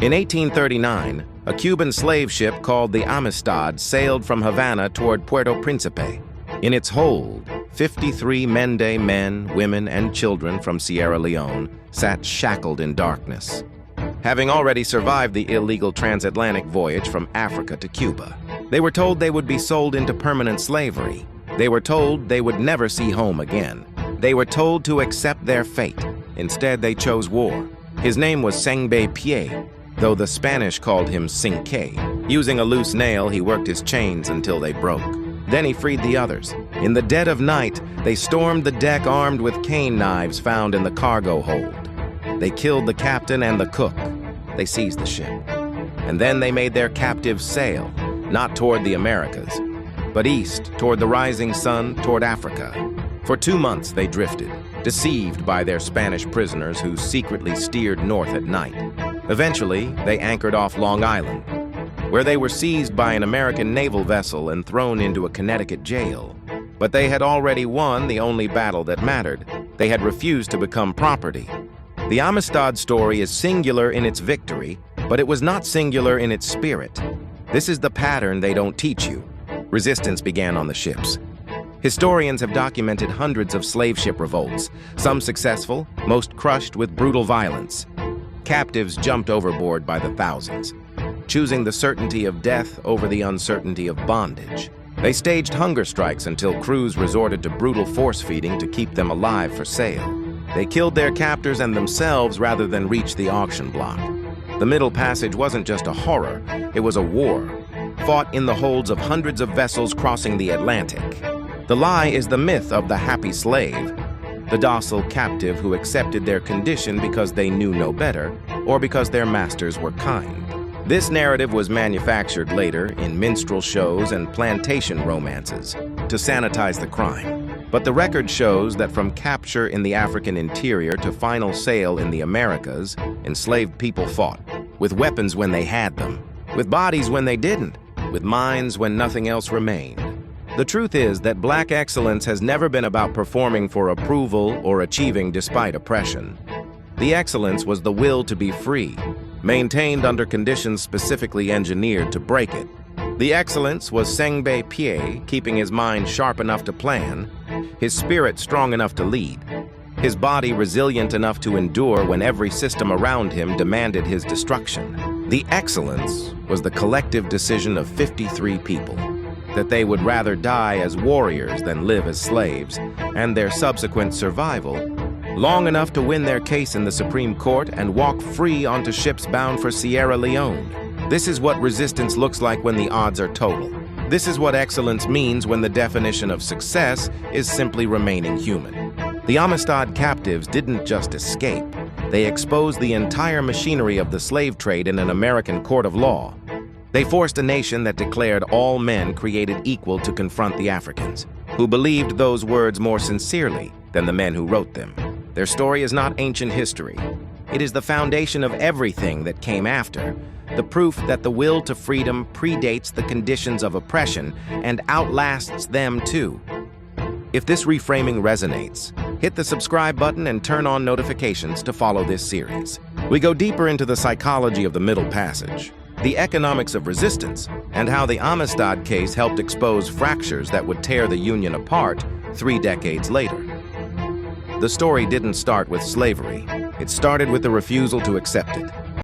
In 1839, a Cuban slave ship called the Amistad sailed from Havana toward Puerto Principe. In its hold, 53 Mende men, women, and children from Sierra Leone sat shackled in darkness, having already survived the illegal transatlantic voyage from Africa to Cuba. They were told they would be sold into permanent slavery. They were told they would never see home again. They were told to accept their fate. Instead, they chose war. His name was Sengbe Pieh, though the Spanish called him Cinqué. Using a loose nail, he worked his chains until they broke. Then he freed the others. In the dead of night, they stormed the deck armed with cane knives found in the cargo hold. They killed the captain and the cook. They seized the ship. And then they made their captives sail, not toward the Americas, but east, toward the rising sun, toward Africa. For 2 months they drifted, deceived by their Spanish prisoners who secretly steered north at night. Eventually, they anchored off Long Island, where they were seized by an American naval vessel and thrown into a Connecticut jail. But they had already won the only battle that mattered. They had refused to become property. The Amistad story is singular in its victory, but it was not singular in its spirit. This is the pattern they don't teach you. Resistance began on the ships. Historians have documented hundreds of slave ship revolts, some successful, most crushed with brutal violence. Captives jumped overboard by the thousands, choosing the certainty of death over the uncertainty of bondage. They staged hunger strikes until crews resorted to brutal force-feeding to keep them alive for sale. They killed their captors and themselves rather than reach the auction block. The Middle Passage wasn't just a horror, it was a war, fought in the holds of hundreds of vessels crossing the Atlantic. The lie is the myth of the happy slave, the docile captive who accepted their condition because they knew no better, or because their masters were kind. This narrative was manufactured later in minstrel shows and plantation romances to sanitize the crime. But the record shows that from capture in the African interior to final sale in the Americas, enslaved people fought, with weapons when they had them, with bodies when they didn't, with minds when nothing else remained. The truth is that Black excellence has never been about performing for approval or achieving despite oppression. The excellence was the will to be free, maintained under conditions specifically engineered to break it. The excellence was Sengbe Pieh keeping his mind sharp enough to plan, his spirit strong enough to lead, his body resilient enough to endure when every system around him demanded his destruction. The excellence was the collective decision of 53 people, that they would rather die as warriors than live as slaves, and their subsequent survival, long enough to win their case in the Supreme Court and walk free onto ships bound for Sierra Leone. This is what resistance looks like when the odds are total. This is what excellence means when the definition of success is simply remaining human. The Amistad captives didn't just escape. They exposed the entire machinery of the slave trade in an American court of law. They forced a nation that declared all men created equal to confront the Africans, who believed those words more sincerely than the men who wrote them. Their story is not ancient history. It is the foundation of everything that came after, the proof that the will to freedom predates the conditions of oppression and outlasts them too. If this reframing resonates, hit the subscribe button and turn on notifications to follow this series. We go deeper into the psychology of the Middle Passage, the economics of resistance, and how the Amistad case helped expose fractures that would tear the Union apart 3 decades later. The story didn't start with slavery. It started with the refusal to accept it.